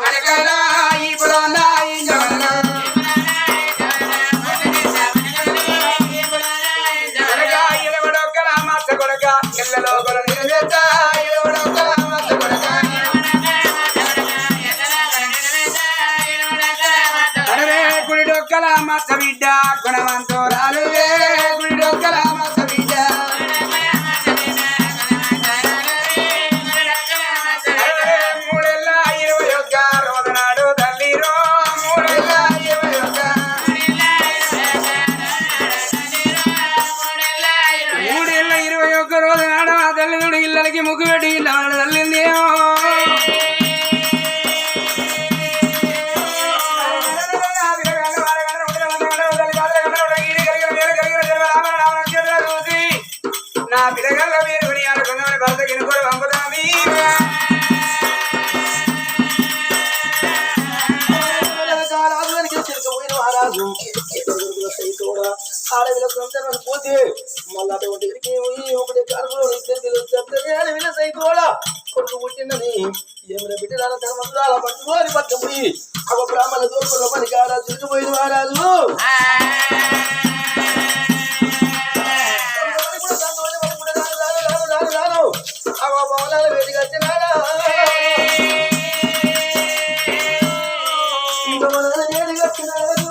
మనకరా ఇప్పుడు కొడక ఇళ్ళలో గుడి డొక్కల మత్త బిడ్డ గుణవంతురాలు గుడి డొక్కల మత్త బిడ్డ ఇళ్ళకి ముగ్గు పెట్టి ఇళ్ళ తల్లిందేమో నా పిల్లగల్ల మీరు కొని ఆడుకుందామని భర్త కినుకోలు పంపుతామి ఆడవిల పోతే మళ్ళా ఒకటి కడుపులో ఇద్దరు సైతోడా కొడుకు పుట్టిందని ఏమైనా బిడ్డల ధర్మరాల పట్టుకోని పట్టుకుపోయి ఒక బ్రాహ్మణ దూరుకున్న పని కాడా తిరిగిపోయిన మహారాజు అవ భవనాల వేదిక వచ్చినాడా ఇంకా మన వేదిక వచ్చినాడు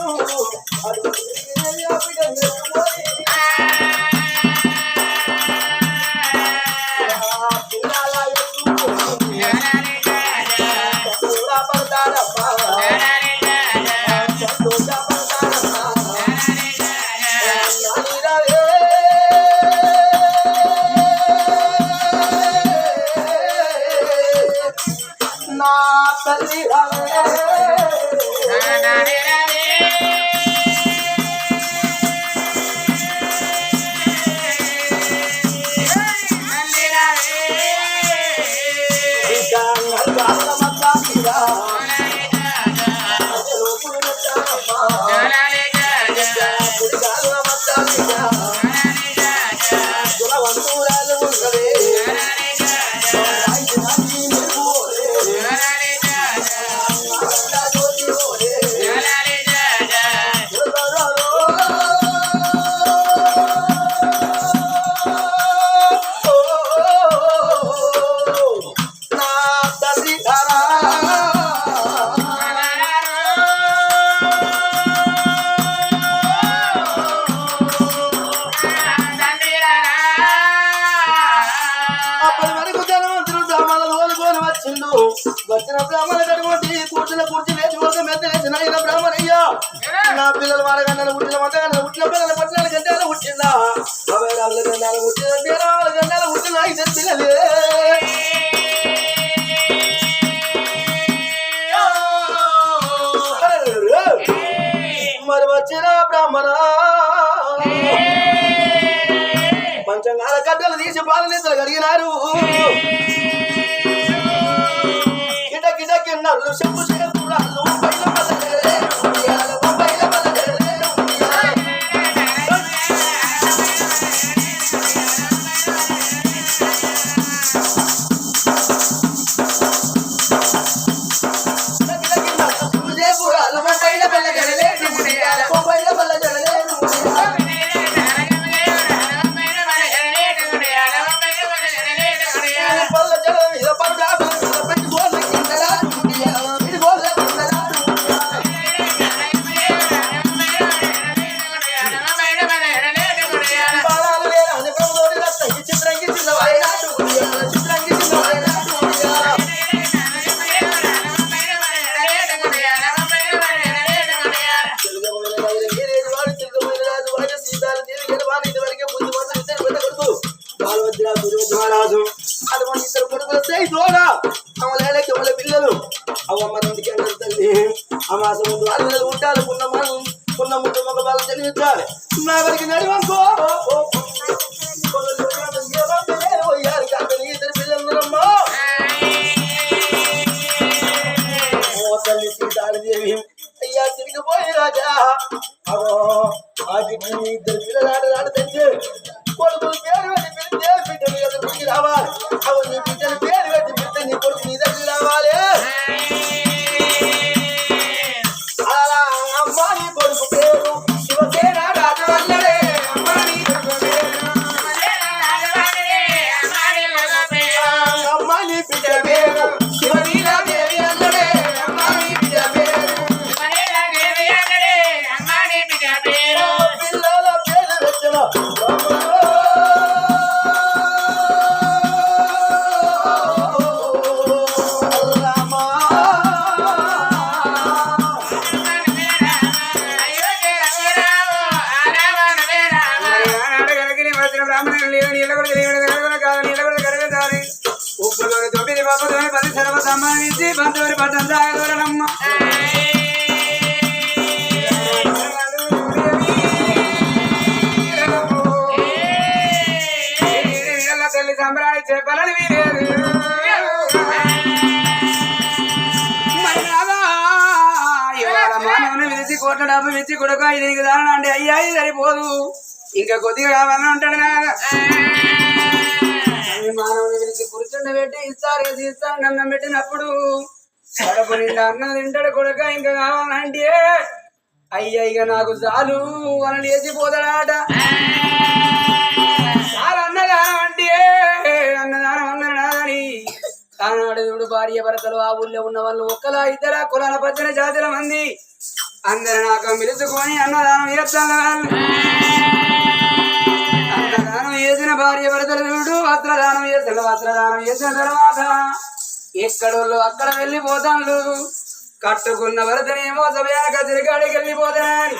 వచ్చిన బ్రాహ్మణ కడుగుంటి కూర్చున్న కూర్చి లేచి ఒక మెత్త లేచిన ఇలా బ్రాహ్మణయ్యా నా పిల్లలు వాడగంటలు పుట్టిన వంటగంటలు పుట్టిన పిల్లలు 14 గంటలు పుట్టిందా 24 గంటలు పుట్టిన 24 గంటలు పుట్టిన 5 పిల్లలే మరి వచ్చిన బ్రాహ్మణ పంచంగాల గడ్డలు తీసి పాలనేతలు కడిగినారు నల్లు చెప్పు చేతురాలు పైన పదలే పైన పదలే మహారాజు అటువంటి ఇద్దరు కొడుకులు తోడా అమలేలకి వాళ్ళ పిల్లలు అవమ్మ నందికి అందరు తల్లి అమాస ముందు 6 నెలలు ఉంటారు పున్న ముందు ఒక వాళ్ళు తెలియచాలి నా వరకు నడివంకో ఇద్దరు పిల్లలుమ్మా తల్లి సీతాదేవి అయ్యా తిరిగిపోయి రాజా అవో ఆ ఇద్దరు పిల్లలు ఆటలాడ తెచ్చి కొడుకులు పేరు పెట్టి బిడ్డలు ఎదురుకి రావాలి అవు నీ బిడ్డలు పేరు పెట్టి బిడ్డ నీ కొడుకు నీ దగ్గర రావాలి తొమ్మిది బాబుతోని 10 సెలవు సంబంధించి బంధువుని పట్టం తాగదూరనమ్మ తల్లి సంబరాన్ని చెప్పాలని వీలేదు మానవుని విలిచి కోట్ల డబ్బు ఇచ్చి కొడుకు ఇది అంటే అయ్యా ఇది సరిపోదు ఇంకా కొద్దిగా కావాలని అంటాడు మానవుని విలిచి కూర్చుండబెట్టి ఇస్తారు అన్నం పెట్టినప్పుడు కడపు నిండా అన్నం తింటాడు కొడుక ఇంకా కావాలంటే అయ్యా ఇక నాకు చాలు అని లేచిపోతాడాట అన్నదానం అంటే అన్నదానం అన్నాడని ఆనాడు చూడు భార్య భర్తలు ఆ ఊళ్ళో ఉన్న వాళ్ళు ఒక్కలా ఇద్దరా కులాల పచ్చని జాతుల మంది అందరు నాకు పిలుచుకొని అన్నదానం చేస్తాను అన్నదానం చేసిన భార్య భర్తలు చూడు వస్త్రదానం చేసిన తర్వాత ఎక్కడోళ్ళు అక్కడ వెళ్ళిపోతాను కట్టుకున్న భర్తనేమో సమయానికి తిరిగాడికి వెళ్ళిపోతానని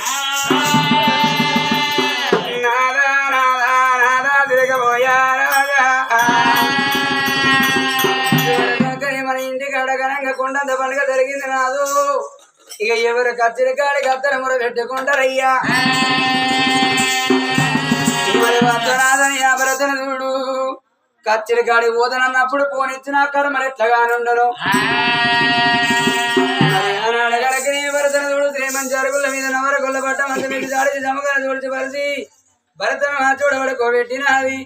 నాదా నాదా నాదా తిరగబోయా మన ఇంటికి అడగనంగా కొండంత పండుగ జరిగింది నాదు ఇక ఎవరు కత్తిరికాడికి అత్తర ముర పెట్టుకుంటారయ్యా మరి వద్దనాదని భరతను చూడు కత్తిరికాడికి పోతానన్నప్పుడు పోనిచ్చిన అక్కడ మరి ఎట్లాగానుండను అడగడకి నీ భరతను చూడు శ్రీమంచి అరుగుల మీద నవర గొల్ల పట్ట మంది మీకు దాడి జమగా చూడిచి పరిచి భరతను చూడబడుకోబెట్టినది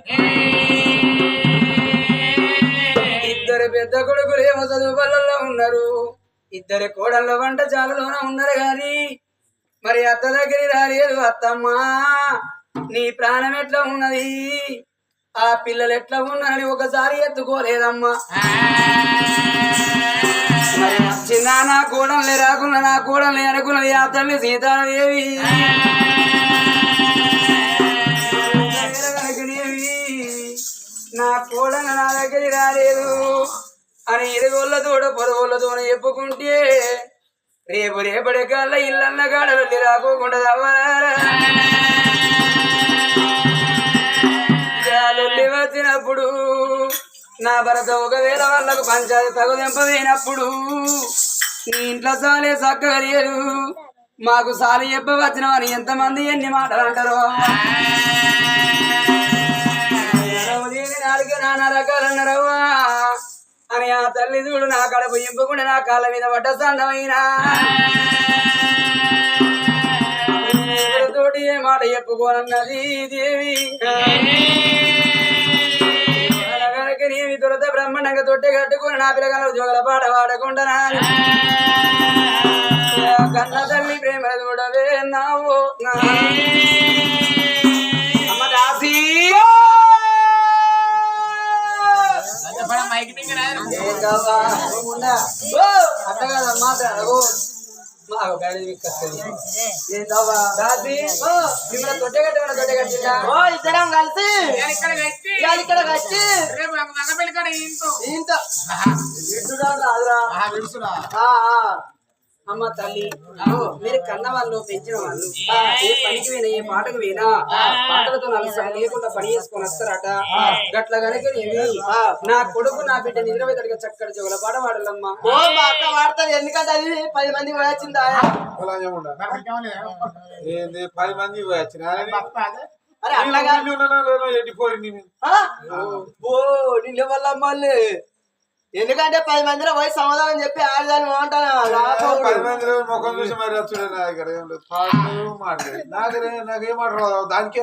ఇద్దరు పెద్ద కొడుకులు ఏమో చదువు పల్లెల్లో ఉన్నారు ఇద్దరు కోడళ్ళ వంట చాలలోన ఉన్నారు గాని మరి అత్త దగ్గర రాలేదు అత్తమ్మా నీ ప్రాణం ఎట్లా ఉన్నది ఆ పిల్లలు ఎట్లా ఉన్నారని ఒకసారి ఎత్తుకోలేదమ్మా మరి వచ్చిందా నా కోడల్ని రాకున్నా నా కోడల్ని అనుకున్నది ఆ తల్లి సీతాదేవి నా కోడలు నా దగ్గర రాలేదు అని ఇరుగోళ్ళతోడ పొరగోళ్ళతో చెప్పుకుంటే రేపు రేపటి కాళ్ళ ఇల్లన్న గాడలు రాకోకుండా జాలొల్లి వచ్చినప్పుడు నా భర్త ఒకవేళ వాళ్ళకు పంచాయతీ తగుదెంపవేనప్పుడు నీ ఇంట్లో సాలే చక్కగా లేదు మాకు సాలి చెప్ప వచ్చినవని ఎంతమంది ఎన్ని మాటలు అంటారో నాలుగు నానా రకాలన్నారవ్వా అని ఆ తల్లి చూడు నా కడుపు ఇంపుకుండా నా కాళ్ళ మీద పడ్డ సండమైనా తోటి ఏ మాట చెప్పుకోనన్నది దేవి నీవి దొరత బ్రహ్మణంగా తొట్టె కట్టుకుని నా పిల్లగాళ్ళ జోగల పాట పాడకుండా కన్న తల్లి ప్రేమ చూడవే నావో అమ్మ దాసి అట్ట కాదమ్మా తొట్టె కట్టిందా ఇద్దరం కలిసి ఇక్కడ కట్టి అమ్మ తల్లి మీరు కన్న వాళ్ళు పెంచిన వాళ్ళు ఏ పనికి పోయినా ఏ పాటకు పోయినా పాటలతో నలుసారి లేకుండా పని చేసుకొని వస్తారట గట్ల కనుక నా కొడుకు నా బిడ్డ నిద్రపోతాడుగా చక్కటి జోల పాట పాడాలమ్మా అక్క వాడతారు ఎందుకంటే అది 10 మంది వచ్చిందా 10 మంది వచ్చిన అరే అట్లాగా నిన్న వల్ల మళ్ళీ ఎందుకంటే 10 మందిలో పోయి సమాధానం చెప్పి ఆడదాన్ని బాగుంటాను 10 మందిలో ముఖం చూసి మరి వచ్చుడే నా దగ్గర నాకేమంటారు దానికే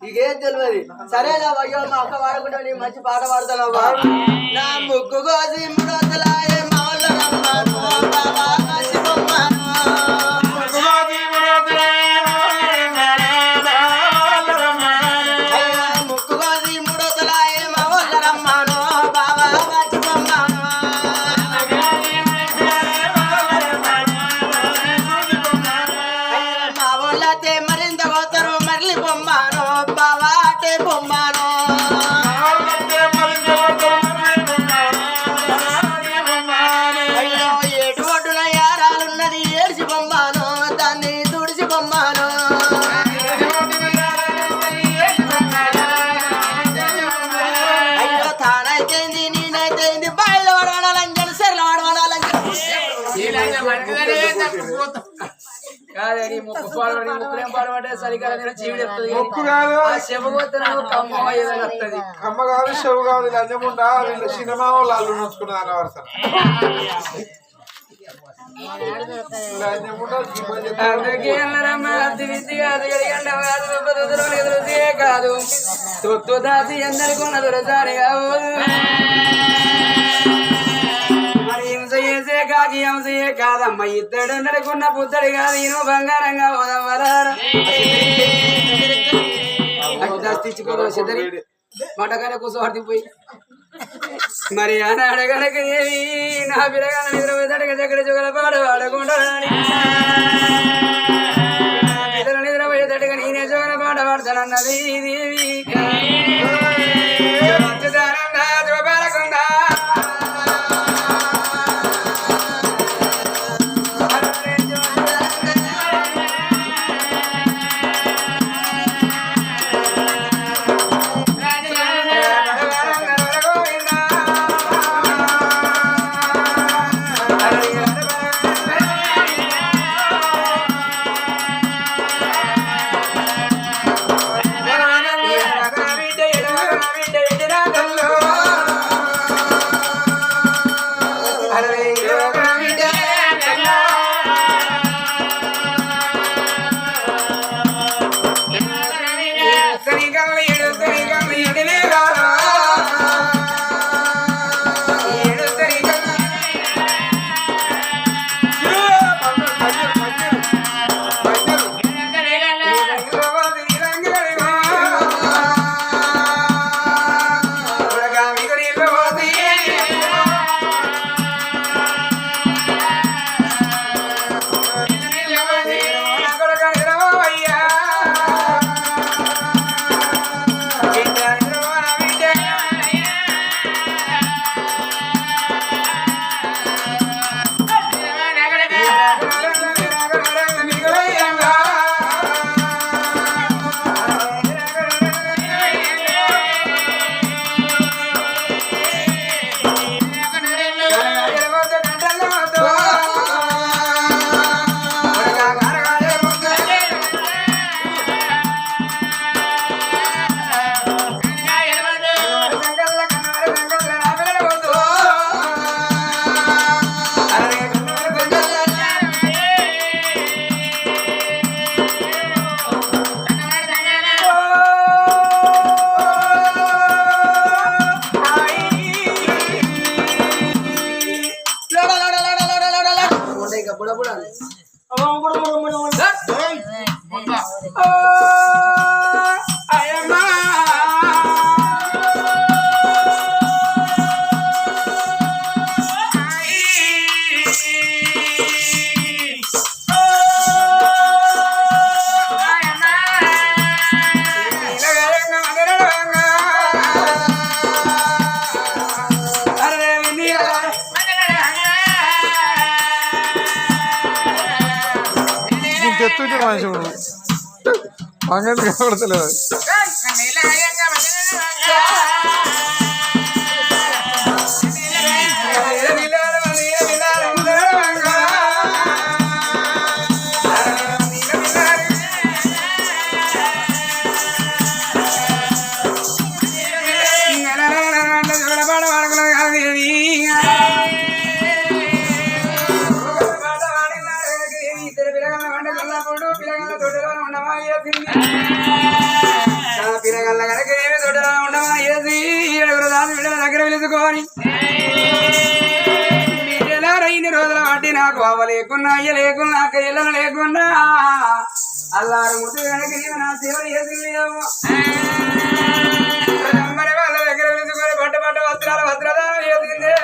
ఇకేం తెలియదు సరేనా అయ్యో మా అక్క వాడకుండా నీ మంచి పాట పాడతాను నా ముగ్గు కోసి 3 రోజులాయే మా కాదే నీ ముక్కు పాడబడి ముక్కులేం పాడబడే చలికాలం చీవిడి మొక్కు కాదు చెబుతాను కమ్మ ఏదైనా వస్తుంది కమ్మ కాదు చెవు కాదు లంజముండా వీళ్ళు సినిమా వాళ్ళు అల్లు నొచ్చుకున్నది అన్న వరుస అందుకే కాదు తొత్తు దాసి ఎందరికొన్న దొరసారి కావదు మరి హింస చేసే కాకి హింసయే కాదమ్మ ఇద్దడు నడుకున్న పుత్తడి కాదు ఈయన బంగారంగా పోదవ్వరారా తెచ్చిపోయి మటకాయ కూర్చోడిపోయి మరి ఆనాడు కనుక ఏమి నా పిల్లగాల నిద్రపోయేదడగ దగ్గర జగల పాడు ఆడకుండా పిల్లల నిద్రపోయేదడగ నేనే జగల పాట పాడతానన్నది దేవి చెప్తుంటే మనిషి అంగడి కనబడతలేదు పిల్లగల్ల కనుక ఏమి తోటలో ఉండమా వేసి ఏడుగురు దాని బిడ్డల దగ్గర పిలుచుకొని ఇన్ని రోజుల వాటి నాకు అవ్వ లేకున్నా అయ్య లేకున్నా అక్క ఇళ్ళను లేకున్నా అల్లారు ముద్దు కనుక నీవు నా సేవ చేసింది వాళ్ళ దగ్గర పిలుచుకొని పట్ట పట్ట వస్త్రదానం చేసిందే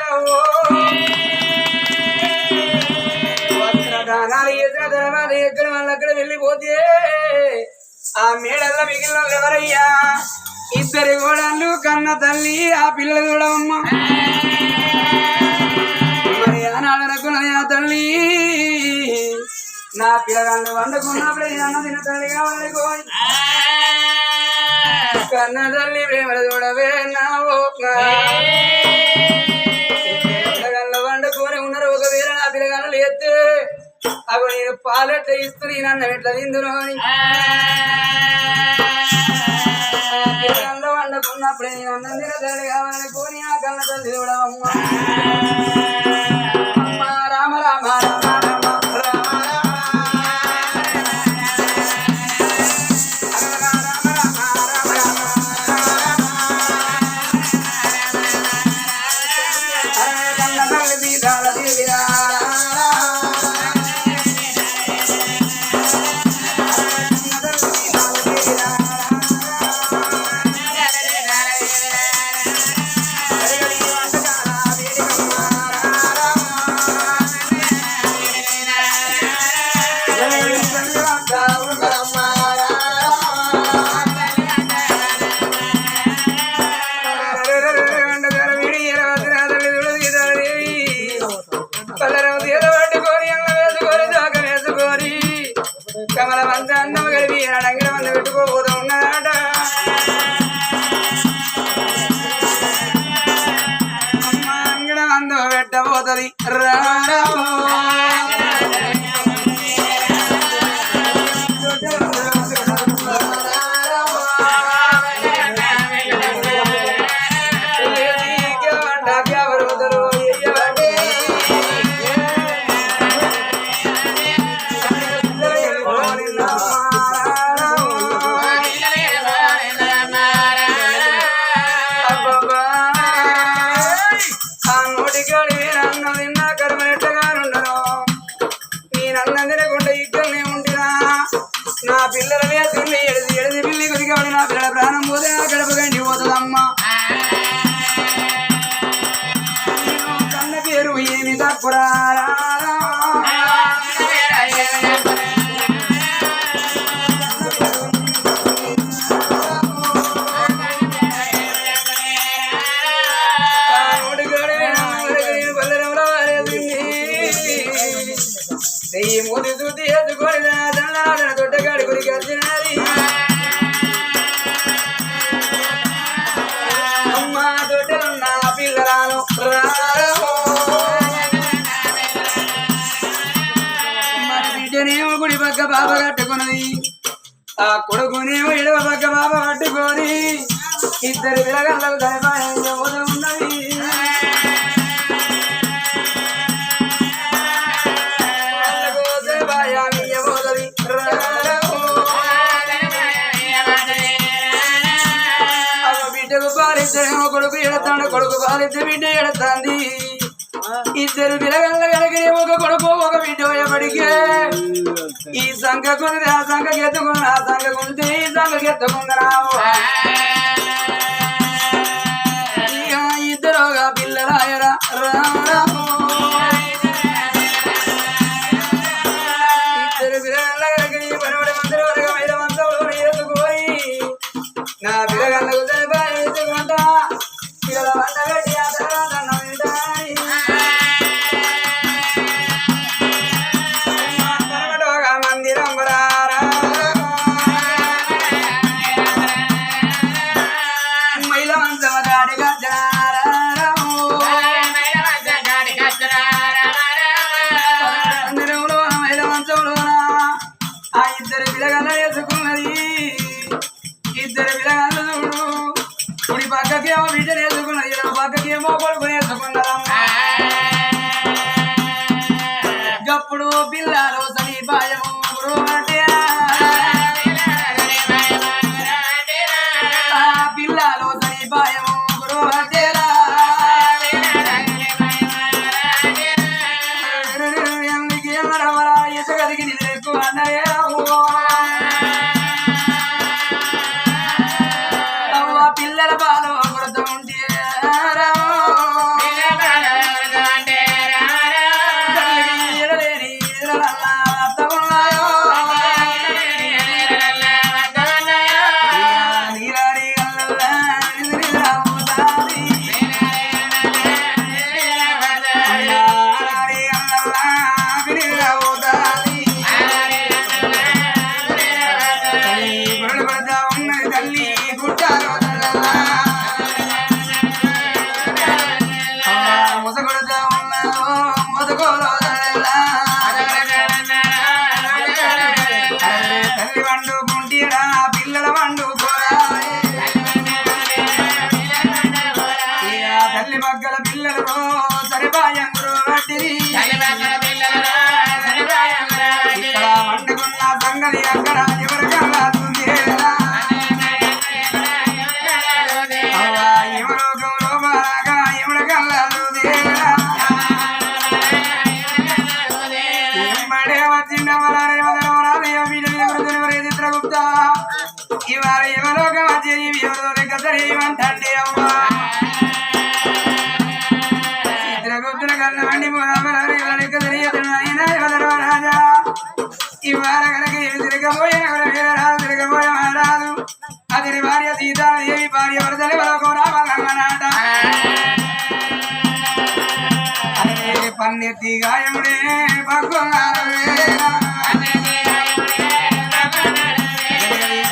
వస్త్రదానాలు చేసిన తర్వాత ఎక్కడ వాళ్ళు అక్కడ వెళ్ళిపోతే ఆ మేడల్లో మిగిలిన ఎవరయ్యా ఇద్దరి గోడళ్ళు కన్న తల్లి ఆ పిల్లలు కూడా అమ్మ మరి ఆనాడనుకున్నది ఆ తల్లి నా పిల్లగాళ్ళు వండుకున్నప్పుడు అన్న తిన తల్లి కావాలి కన్న తల్లి ప్రేమలు చూడవే నా పిల్లగాళ్ళు వండుకొని ఉన్నారు ఒకవేళ నా పిల్లగాళ్ళు ఎత్తే పాలెట్ట ఇస్తూ నేను అన్నం ఎట్లా తిందును పిల్లల్లో వండుకున్నప్పుడే నేను అన్నం తినదాడు కావాలని కోని ఆ కన్న తల్లి కూడా అమ్మ రామ రామ రామ రామ రామ కమల మంచి అన్నం కలిపి అడంగిన మంది పెట్టుకోబోతూ ఉన్నాడ అమ్మ అంగిన మందు పెట్టబోతుంది నా పిల్లల మీద ఎడిది పిల్లి కొద్దిగాడి నా పిల్లల ప్రాణం పోతే గడప గండి పోతుందమ్మా కన్న పేరు ఏమి తక్కురా మూతి చూతి ఎత్తుకొని దొడ్డగాడి గురికి వచ్చినది అమ్మ దొడ్డలున్న పిల్లరాను మన బిడ్డనేమో గుడి పక్క బాబా కట్టుకున్నది ఆ కొడుకునేమో ఎడవ పక్క బాబా పట్టుకొని ఇద్దరు పిల్లగాళ్ళకు దయపాయంగా ఉన్నది బిడ్డకు పాలిద్దరేమో కొడుకు ఎడతాడు కొడుకు పాలిద్ద బిడ్డ ఎడతాంది ఇద్దరు పిల్లగల్ల కనుక ఒక కొడుకు ఒక బిడ్డ పోయేపడికే ఈ సంఖ కొనిది ఆ సంఖకి ఎత్తుకున్న ఆ సంఖ కొనితే ఈ సంఖకి ఎత్తుకుందరావు ఇద్దరుగా పిల్లరాయరా రాము ఇద్దరు పిల్లగల్ల కనుక పనబడి మందిరం వరకు ఐదు మంత్రులు ఎత్తుకోయి నా పిల్లగల్లకు ఎత్తుకుంటా పిల్లల వంట కట్టి ఆ తర్వాత మందిరం రారా మహిళ మంచమ దాడి మందిరంలో మహిళ మంచంలోనా ఆ ఇద్దరు పిల్లగల్ల వేసుకున్నది ఇద్దరు పిల్లగాళ్ళు చూడు కుడి పక్కకేమో బిడ్డను వేసుకున్నది ఇరవై పక్కకేమో కొడుకుని వేసుకున్నదమ్మా గప్పుడు పిల్లలు సమీపాయము పిల్లలు సమీపాయము గురువు ఇసుగదికి నిద్రకు అన్నయ్య పిల్లల బాలు కొడుతూ ఉంటే ఎడలేని ఎడల పక్కల పిల్లలు సరిపాయంగురు వడ్డిరి ఇక్కడ వండుకున్న సంగతి అక్కడ ఎవరికల్లా చూసేరా ఎవరోగంలో బాగా ఎవరికల్లా చూసేరా చిత్రగుప్త ఇవాళ ఎవరోగం వచ్చేది ఎవరో గదరేమంటే అమ్మా చిత్రగుప్తుల కన్నా వండి రాజా ఇవాళ కనుక ఏమి తిరగబోయే రాదు తిరగబోయే రాదు అతని భార్య సీతాదేవి భార్య వరదలు వరకు రావాలన్నమాట పన్నెత్తి గాయముడే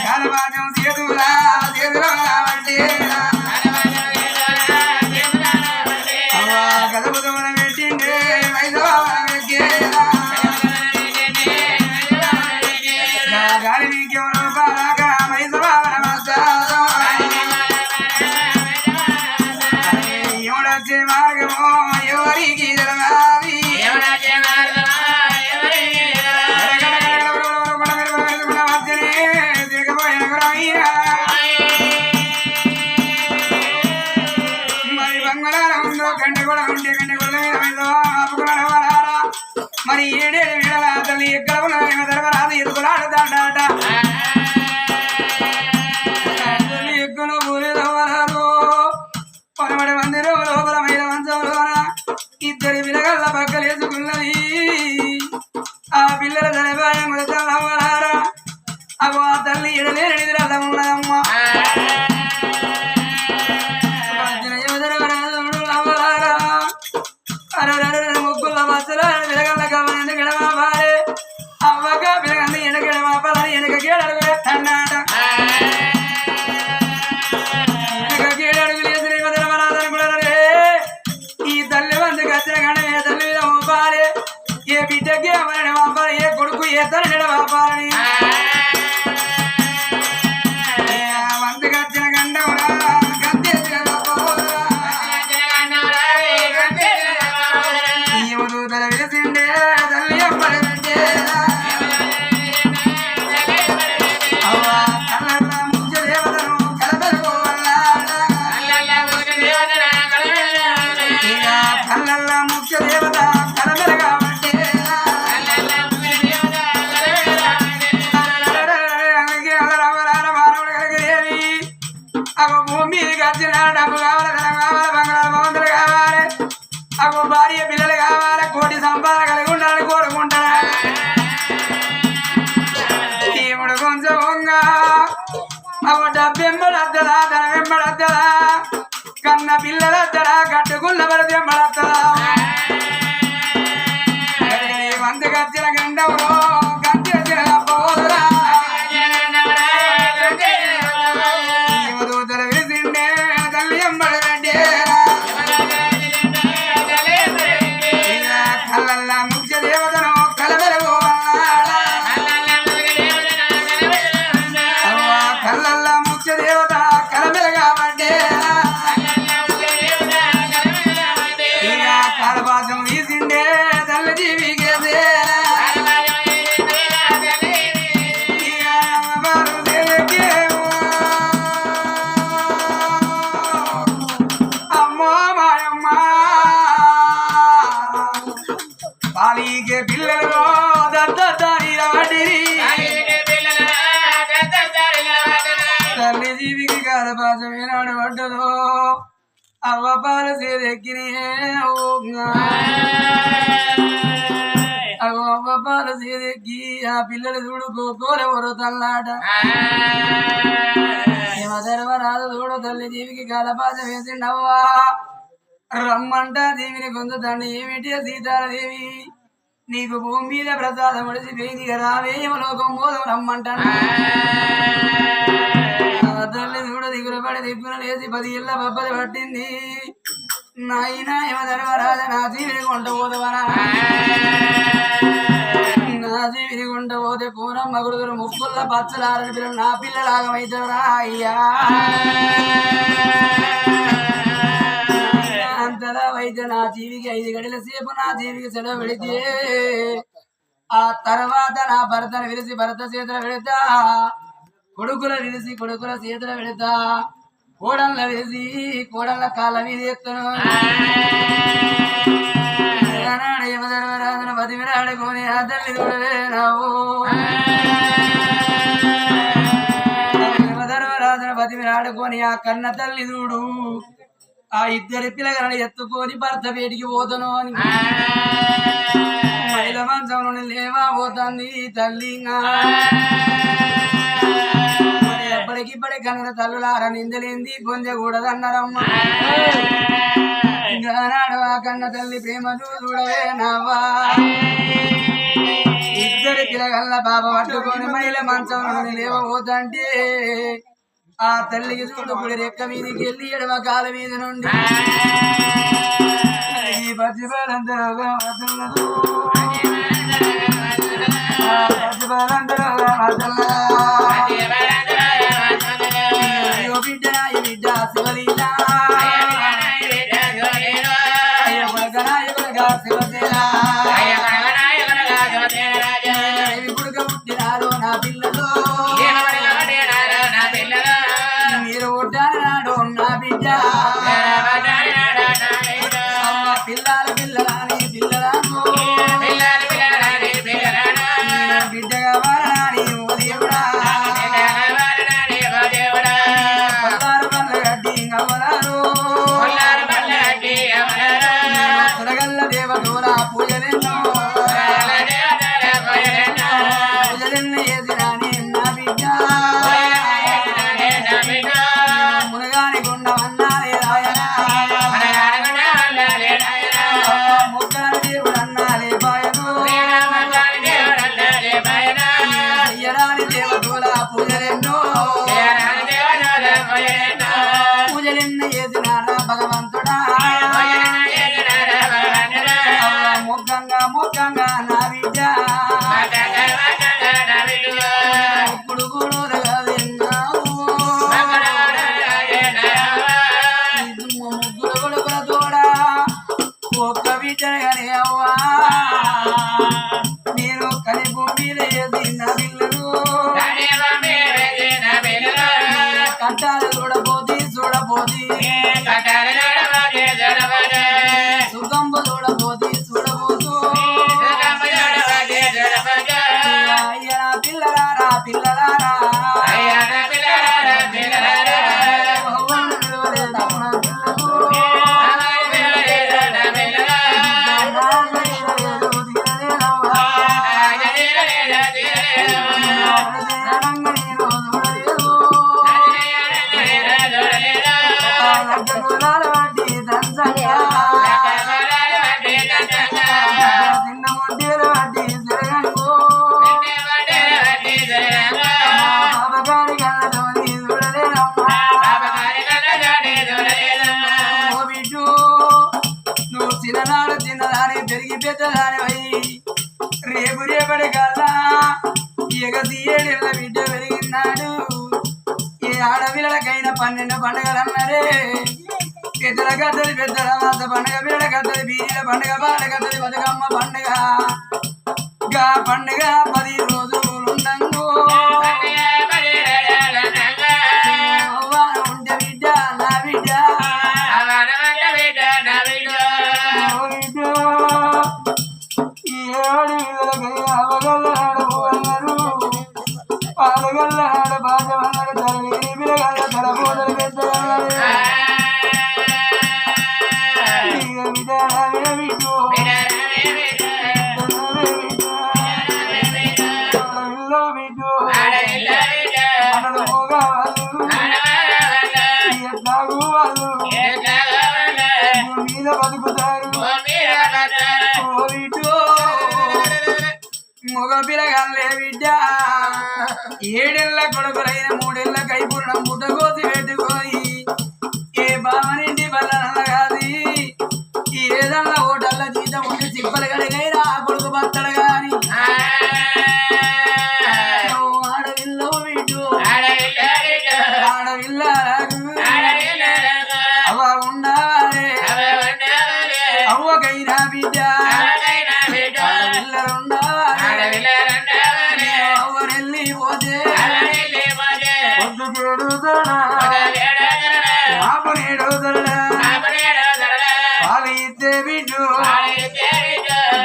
కాలబాజం చేతులా చేతులా గదపుదమున పెట్టిండే గాలి మీకెవరు బాగా ఎవడొచ్చే మార్గమో ఎవరికి తెలవాలి మరి బంగారం ఉందో గంట కూడా ఉంటే గంట కూడా మరి ఏడేడు వేళ తల్లి ఎక్కడ ఉన్న ధర్మరాజు ఎదుగులాడుతాడట ఎక్కువ ఊరేదవరారు పరమడి మందిరం లోపల మీద మంచంలోన ఇద్దరి పిల్లగల్ల పక్కలేసుకున్నది ఆ పిల్లల తలపాయం ముడతారా అగో ఆ తల్లి ఎడలేని నిద్రల ఉన్నదమ్మ ముగ్గుల బస్సుల పిల్లగల్ల కవ్వని గడవారే అవ్వక పిల్లగల్ని ఎనగడవాపాలని వెనక గేడలు వేస్తాడ ఈ తల్లి వందకు వచ్చిన కానీ ఏ తల్లి మీద పంపాలి ఏ బిడ్డకి ఎవరిని పంపాలి ఏ కొడుకు ఏ తల్లి పంపాలని వందకు వచ్చిన గంట తల వేసిండే తల్లి ఎప్పటి ముఖ్య దేవతను కళ్ళ ముఖ్య దేవత కలబెల కాబట్టి మానవుడు కలిగేవి అగో భూమి గచ్చిన డబ్బు కావాలి ధనం కావాలి బంగాళ భవంతులు కావాలి అగో భార్య పిల్లలు కావాలి కోటి సంపాదన కలిగి ఉండాలని కోరుకుంటారా ఈముడు కొంచెం అగో డబ్బెంబడద్దదా ధనం వెంబడద్దదా కన్న పిల్లలద్దడా కట్టుకున్న వరకు వెంబడద్దదా వంతు గచ్చిన గంటలో గంతి వచ్చిన పోదురా దూతలు వేసిండే తల్లి ఎంబడంటే కళ్ళ ముఖ్య దేవతను కలబెలుగు కళ్ళ ముఖ్య దేవత కలబెలగామంటే కాలపాసం తీసిండే తల్లి జీవికేసే అమ్మో మాయమ్మ పాలికే పిల్లలు దత్తరిరి తల్లి జీవికి కాలపాసం ఏనాడు పడ్డదో అవ్వ పాలు సేదెక్కినే అగో అవ్వ పాలు సేదెక్కి ఆ పిల్లలు చూడు కోరెవరు తల్లాట ధర్మరాజు చూడు తల్లి జీవికి కాలపాసం వేసిండవ్వా రమ్మంట దేవిని పొందుతాండి ఏమిటి సీతాదేవి నీకు భూమి మీద ప్రసాదం ఒడిసిపోయింది కదా వేయమలోకం మోదం రమ్మంటాను తల్లి చూడ దిగులు పడి దిక్కున లేచి 10 ఏళ్ళ బబ్బది పట్టింది నాయన ధర్మరాజ నా జీవిని కొంట పోదవనా నా జీవిని కొంట పోతే పూరం మగుడుగురు ముక్కుల పచ్చలారని పిల్లలు నా పిల్లలాగమైతారా అయ్యా అయితే నా జీవికి 5 గడిల సేపు నా జీవికి సెలవు పెడితే ఆ తర్వాత నా భర్తను విలిసి భర్త చేతుల పెడతా, కొడుకుల విలిసి కొడుకుల చేతుల పెడతా, కోడళ్ళ విలిసి కోడళ్ళ కాళ్ళ మీద ఎత్తును. యమధర్మరాజును బతిమిలాడుకొని ఆ తల్లి చూడవే నావు, యమధర్మరాజును బతిమిలాడుకొని ఆ కన్న తల్లి చూడు, ఆ 2 పిల్లగాలను ఎత్తుకొని భర్త వేడికి పోతాను అని మహిళ మంచం నుండి లేవా పోతుంది తల్లి. ఎప్పటికిప్పటి కనుక తల్లులార నిందలేంది పొందకూడదన్నారమ్మ. నాడు ఆ కన్న తల్లి ప్రేమ చూడవే నవ్వా, 2 పిల్లగల్ల బాబ పట్టుకొని మహిళ మంచం నుండి లేవబోతంటే ఆ తల్లికి చూడు గుడి రెక్క మీదకి వెళ్ళి ఎడమ కాల మీద నుండి ఈ పచ్చిబాలందరూ బిడ్డ బిడ్డ శివలీలా శివసేనా గుడుక పుట్టినారో నా పిల్లలు, మీరు పుట్టారు నా బిడ్డ, పిల్లలు పిల్లలని పిల్లలను బిడ్డగా వారని ఓ దేవుడా, పల్లారు పల్ల గడ్డి గవలారు సురగల్ల దేవతోల పూజలెన్నో పూజలెన్న ఎదిరాని నా బిడ్డ, మునగాని గుండ అన్నాలే రాయనా, ముక్కని దేవుడు అన్నాలే బాయను, చెయ్యరాని దేవతోల పూజలెన్నో పూజలెన్న ఎదిరానా భగవంతుడా, మొగ్గంగా మొగ్గంగా నా బిడ్డ ఇప్పుడు కూడా విన్నావు, ముగ్గురు కొడుకుల తోడా ఒక్క బిడ్డగానే అవ్వా, నేను కని భూమిలో వేసిన పిల్లలు కట్టాలు చూడబోది చూడబోది సుగంబు చూడబోది చూడబోదు, అయ్యా పిల్లలారా పిల్లలారా చిన్ననాడు చిన్నదాని పెరిగి పెద్దదాని అయి రేపు రేపటి కల్లా ఎగసి 7 ఏళ్ళ బిడ్డ పెరిగినాడు. ఏ ఆడపిల్లలకైనా 12 పండుగలు అన్నారే, పెద్దల కథలు పెద్దల మాస పండుగ, పిల్లల కథలు బీరీల పండుగ, బాల కథలు బతుకమ్మ పండుగ. గా పండుగ 10 రోజులు ఉండంగు ఉంటే బిడ్డ నా బిడ్డ పాలగల్లాడ బాజ వన్నగ తరలి బిరగల్ల తరబోదలు పెద్ద మీద బతుకుతారు మగ పిల్లగాళ్ళే బిడ్డ 7 ఏళ్ళ కొడుకులైన 3 ఏళ్ళ కైపూర్ణం పుట్ట కోసి పెట్టుకొని ఏ బావనింటి బల్లనల్ల కాదు ఏదన్నా ఓటల్ల జీతం ఉంటే చిప్పలు గడిగైనా ఆ కొడుకు బత్తడు గాని ఆడవిల్లో వీటు ఆడవిల్ల అవ ఉండాలే అవ్వకైనా బిడ్డ ఆడవిల్లరుండాలి అవ్వరెళ్ళిపోతే పాలు ఇద్దే బిడ్డు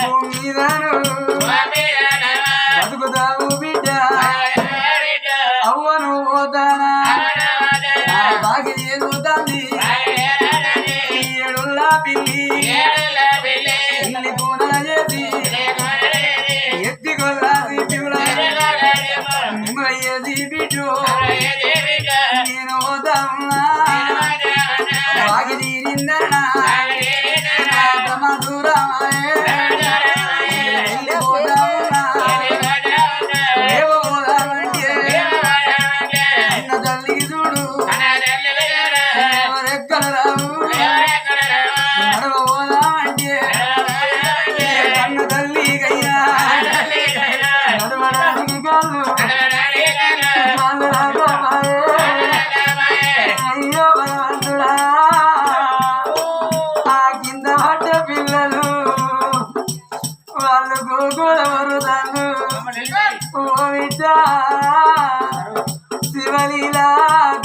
భూమి మీదను బతుకుతావు బిడ్డ అవ్వను పోతానా బాగి ఎదుగుతాంది ఏడుల్లా పిల్లి ఇల్లి కూన చేసి ఎత్తి కొల్లాసి నిమ్మయ్యేది బిడ్డు నేను పోతావున్నా బాగి తీరిందన్నా మధురమాయే వెళ్ళి పోతావున్నా అన్న తల్లికి చూడు ఎవరెక్కడ రావు నడవ పోదామంటే అన్న తల్లికయ్యా నడవడానికి కాదు అయ్యో భగవంతుడా ఆ కింద పడ్డ పిల్లలు వాళ్ళు గోకుల వరుదాలు ఓ బిడ్డ శివలీలా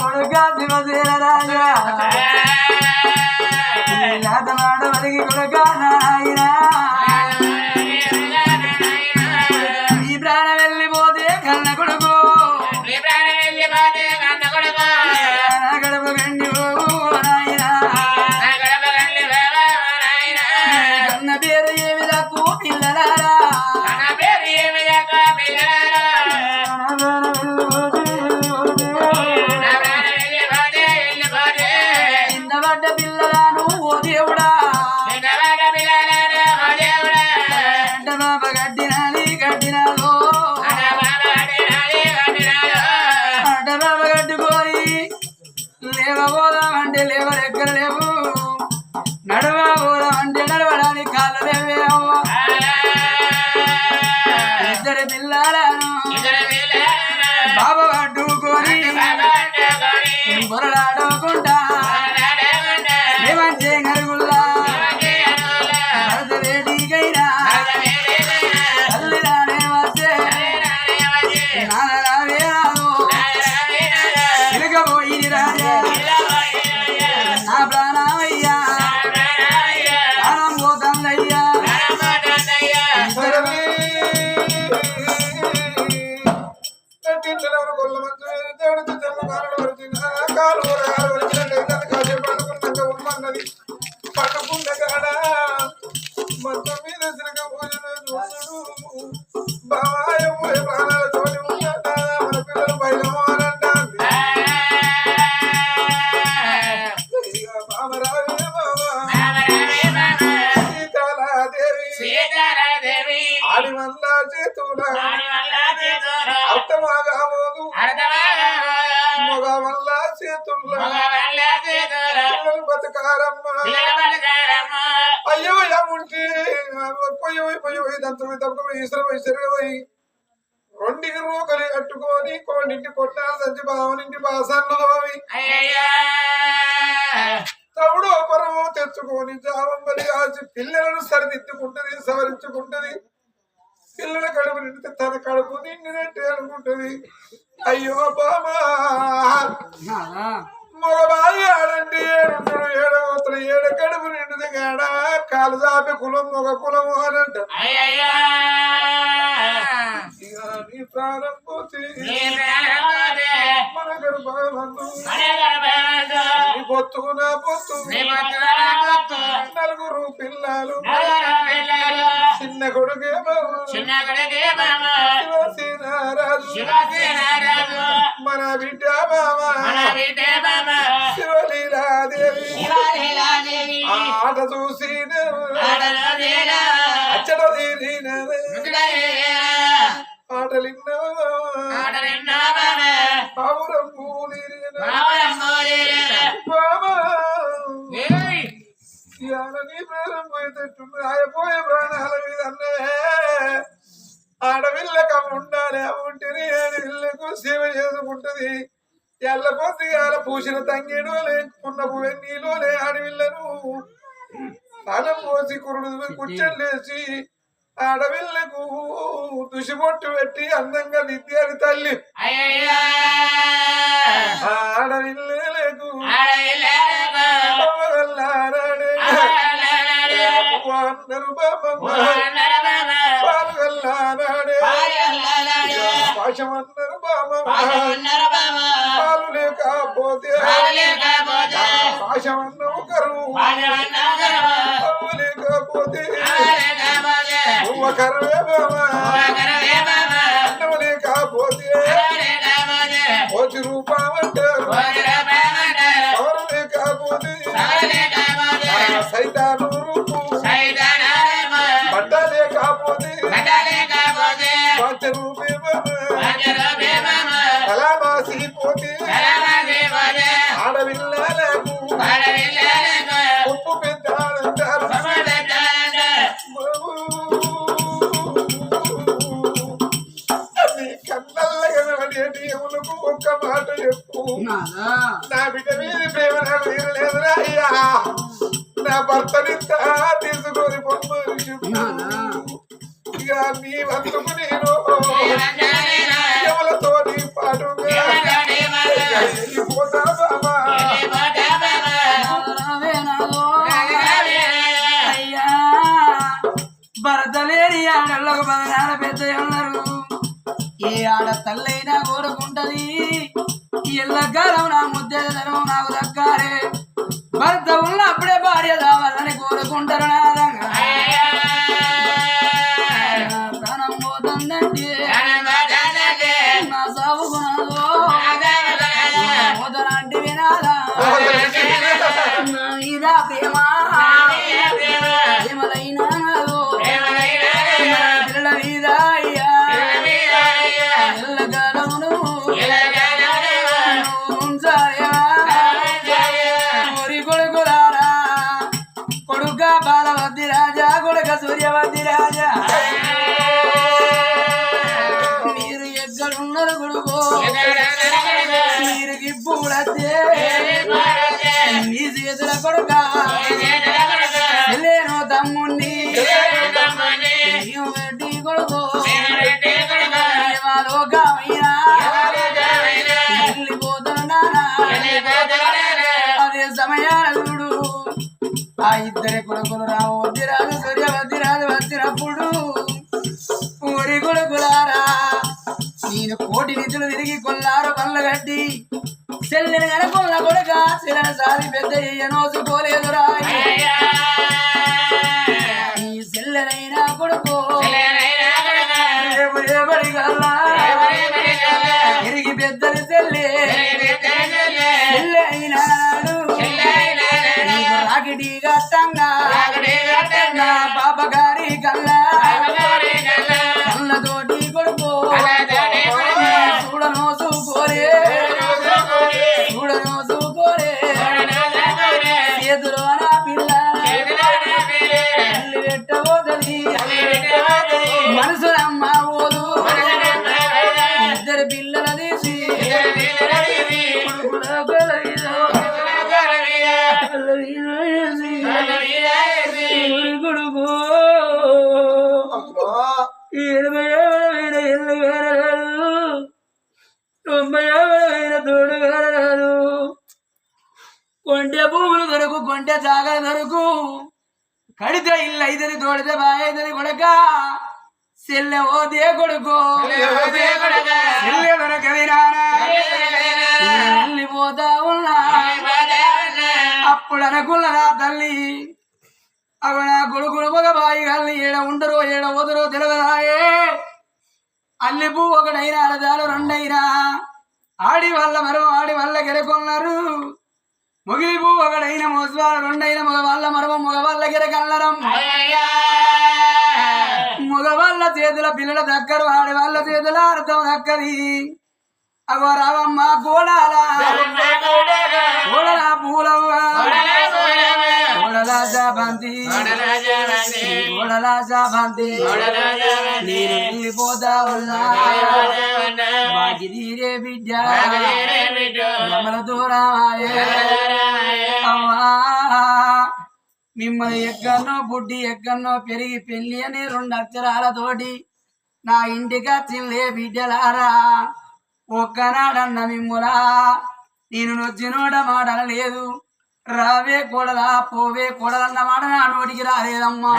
కొడుక శివసేన రాజా నాటమాడ వలిగి కొడుక నాయన ఈ ప్రాణం వెళ్ళిపోతే కన్న కొడుకు గడప గండి నాయన కన్న పేరు ఏమి తక్కువ పిల్లలారా చిన్నబడ్డ పిల్లలను ఓ దేవుడా బాబ గడ్డినాలి గడ్డినాలో అడ్డ బాబ గడ్డుకోని లేవబోదామంటే లేవరెక్కర లేవు నడవబోదామంటే నడవడానికి కాళ్ళు లేవే అవ్వ ఇద్దరు పిల్లలను బాబా అడ్డుకొని బొరలాడుకుంటా మేమంటే గరుగుల్లా వేడికైనా తల్లిరానే వచ్చే నాన్నరావే రాదు తిరగబోయి రాజా నా ప్రాణమయ్యా ప్రాణం పోతుందయ్యా పట్టుకున్న కాడ మొత్తం మీద తిరగబోయిన బావాయ ప్రాణాల తోటి ఉంటా మన పిల్లలు బయలుమారంటే బామరావే బాబా సీతారాదేవి ఆడి వల్ల చేతుల అర్థమాగా పోదు మగ వల్ల చేతుల బతకారమ్మ అయ్యో ఉంటే పోయి దంతపోయి ఇసురపోయి రెండింటి రూకలి కట్టుకొని కోడింటి కొట్టాలి సంచి బావనింటి బాసాన్లు తోమి తవుడు పరము తెచ్చుకొని జావంబలి ఆచి పిల్లలను సరిదిద్దుకుంటది సవరించుకుంటది పిల్లల కడుపు నిండితే తన కడుపు నిండినట్టే అనుకుంటది అయ్యో బామా మగబాయి ఆడండి ఏడుంటాడు ఏడవతలు ఏడ కడుపు నిండుది కాడ కాలు చాపి కులం మగ కులము అని అంట నీ ప్రాణం పోతే మన గర్భమందు నీ పొత్తు నా పొత్తు నలుగురు పిల్లలు చిన్న కొడుకే శివసేనారాజు మన బిడ్డ బాబా శివలీలాదేవి ఆట చూసి అచ్చట ఆటలిన్నా నీ ప్రాణం పోయేటట్టుంది ఆయపోయే ప్రాణాల మీద అన్నే ఆడవిల్లక ఉండాలి ఉంటేనే ఆడవిల్లకు సేవ చేసుకుంటది ఎల్ల పొద్దుగాల పూసిన తంగేడు లేకున్న వెన్నీలోనే ఆడవిల్లను తానం పోసి కురుడు కుచ్చలేసి ఆడవిల్లకు దుషిబొట్టు పెట్టి అందంగా దిద్దారు తల్లి ఆడవిల్లకు అందరు పాశమన్నారు పాలు లేకపోతే పాశమన్నము కరువు లేకపోతే కరువే బామా అన్నం లేకపోతే కోటి రూపాయమంటారు ఎవరు లేకపోతే సైతాను రూపు బట్ట లేకపోతే పంచ రూపే అలా మాసిపోతే ఆడవిల్లకు ఉప్పు పెద్దారంటారు కన్నల్ల కనబడేటి ఎములకు ఒక్క మాట చెప్పు నా బిడ్డ మీద ప్రేమ నాకు తీరలేదురా అయ్యా నా భర్తనింత తీసుకొని పొమ్మని ఇక నీ వంతుకు నేను ఎవలతో నీ పాటుగా వెళ్ళిపోతా బాబా భర్తలేని ఆడళ్ళకు పదనాడ పెద్ద ఉన్నారు ఏ ఆడ తల్లైనా కోరుకుంటది ఎల్లకాలం నా ముద్దే ధర్మం నాకు దక్కారే భర్త ఉన్నప్పుడే భార్య కావాలని కోరుకుంటారు ప్రాణం పోతుందంటే నా సాగుకున్నదో పోతనంటే వినాలా ఇదా ప్రేమ ప్రేమలైనా పిల్లల మీద అయ్యా ఎల్లకాలమును కొడుక బాలవద్ది రాజా కొడుక సూర్యవద్ది రాజా మీరు ఎక్కడున్నారు కొడుకో మీరు గిప్పుడతే మీ చేతుల కొడుక లేను తమ్ముణ్ణి వెడ్డి కొడుకో లోకమైనా వెళ్ళిపోతున్నా అదే సమయాలుడు ఆ ఇద్దరి కొడుకులు రావద్ది రాదు సూర్యవద్ది రాదు వచ్చినప్పుడు ఊరి కొడుకులారా నేను కోటి నిధులు తిరిగి కొల్లారు పనులు కట్టి చెల్లెని కనుకున్న కొడుక చెల్లెని సారి పెద్ద నోసుకోలేదురా ఈ చెల్లెనైనా కొడుకు ఎవరి కల్లా తిరిగి పెద్దలు చెల్లె చెల్లె అయినా రాగిడి గట్టంగా బాబా గారి కల్లా కళ్ళతోటి కొడుకు చూడను చూకోరే చూడను చూకోరే చేతులో నా పిల్ల తల్లి పెట్టబోతది మనసులమ్మ ఓదు ఇద్దరు పిల్లల తీసి కొడుకు 80 ఇల్లు కారరాదు 90 తోడు కారరాదు కొంటే భూములు దొరకు కొంటే జాగలు దొరకు కడితే ఇల్లు అయితది తోడితే బాగైతది కొడక సెల్లె ఓదే కొడుకో సెల్లె దొరకది రానా వెళ్ళిపోతా ఉన్నా అప్పుడు అనుకున్నదా తల్లి అవి నా కొడుకులు మగ బాయి కల్ని ఏడ ఉండరో ఏడ వదరో తెలియదాయే అల్లి పువ్వు ఒకటైనా అరదాలు రెండైనా ఆడి వల్ల మరో ఆడి వల్ల గెరకొన్నారు ముగిలి పువ్వు ఒకటైన మోసవాళ్ళు రెండైన మగ వాళ్ళ మరమ మగ వాళ్ళ గెరకల్లరం మగవాళ్ళ చేతుల పిల్లల దక్కరు ఆడి వాళ్ళ చేతుల అర్థం దక్కది అగో రావమ్మ గోడాలా పూలవ్వ బంతి నేను వెళ్ళిపోతా ఉన్నా తీరే బిడ్డ మమ్మల దూరమాయే అమ్మా మిమ్మల్ని ఎక్కన్నో బుడ్డి ఎక్కన్నో పెరిగి పెళ్లి అని 2 అక్షరాలతోటి నా ఇంటికి వచ్చిందే బిడ్డలారా. ఒక్కనాడన్న మిమ్ములా నేను నొచ్చినోడ మాటలు లేదు. రావే కొడలా పోవే కొడలన్న మాట నా నోటికి రాలేదమ్మా.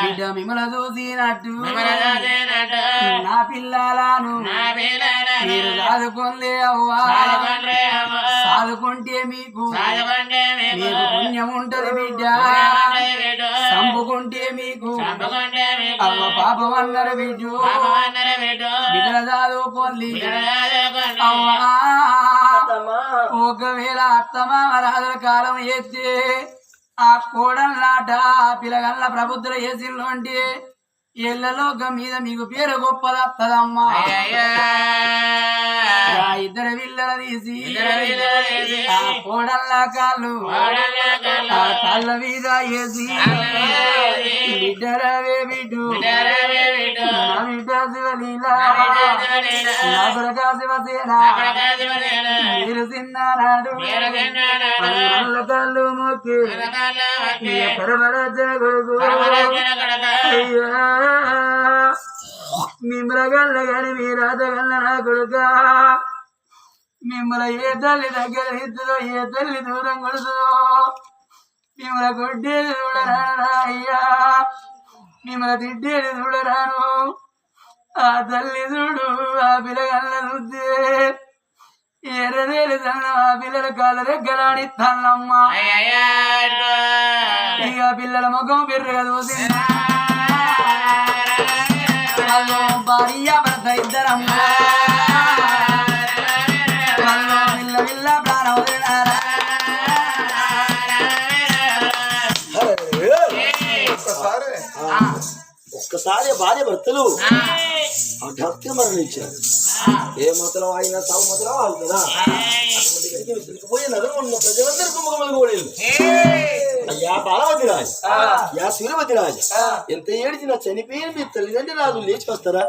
బిడ్డ మిమ్మల్ని చూసినట్టు నా పిల్లలను మీరు సాదుకోలే అవ్వా. సాదుకుంటే మీకు పుణ్యం ఉంటది బిడ్డ. చంపుకుంటే మీకు అవ్వ పాపం అన్నారు బిడ్డు. బిడ్డల చదువుకోండి అవ్వా. ఒకవేళ అత్తమామ రాజుల కాలం ఎత్తే ఆ కోడల్లాట పిల్లగల్ల ప్రభుత్వ ఏసీలో అంటే ఎల్లలోకం మీద మీకు పేరు గొప్పదత్తదమ్మా. ఇద్దరు పిల్లలు తీసి ఆ కోడల్ల కాళ్ళు ఆ కాళ్ళ మీద వేసి బిడ్డరవే బిడ్డు నా బిడ్డ శివలీలా నా కొడుక శివసేన మీరు చిన్నాడు కళ్ళు మొక్కి కొడుకు అయ్యా మిమ్మల్గల్ల గాని మీ రాజగల్ల నా కొడుక మిమ్మల్ని ఏ తల్లి దగ్గర ఇద్దుదో ఏ తల్లి దూరం కొడుతుందో మిమ్మల్ని కొట్టేది చూడరాను అయ్యా. మిమ్మల్ని తిట్టేది చూడరాను. ఆ తల్లి చూడు ఆ పిల్లగల్ల చూస్తే ఎర్రదేలు తన్న ఆ పిల్లల కాళ్ళ రెగ్గలాడిస్తానమ్మా. ఇక పిల్లల ముఖం బిర్రగా చూసిందా భార్య భర్త ఇద్దరమ్మా. పిల్ల పిల్ల ప్రాణం వదిలినారా. ఒక్కసారి భార్య భర్తలు హఠాత్తుగా మరణించారు. ఏ మతలం అయినా సాగు మతలం ఆగుతుందా? పోయి నగరం ఉన్న ప్రజలందరూ కుంభకములు కోడేళ్ళు. అయ్యా బాలవతి రాజు, యా సూర్యవతి రాజు, ఎంత ఏడిచినా చనిపోయిన మీ తల్లిదండ్రులు రాజు లేచి వస్తారా?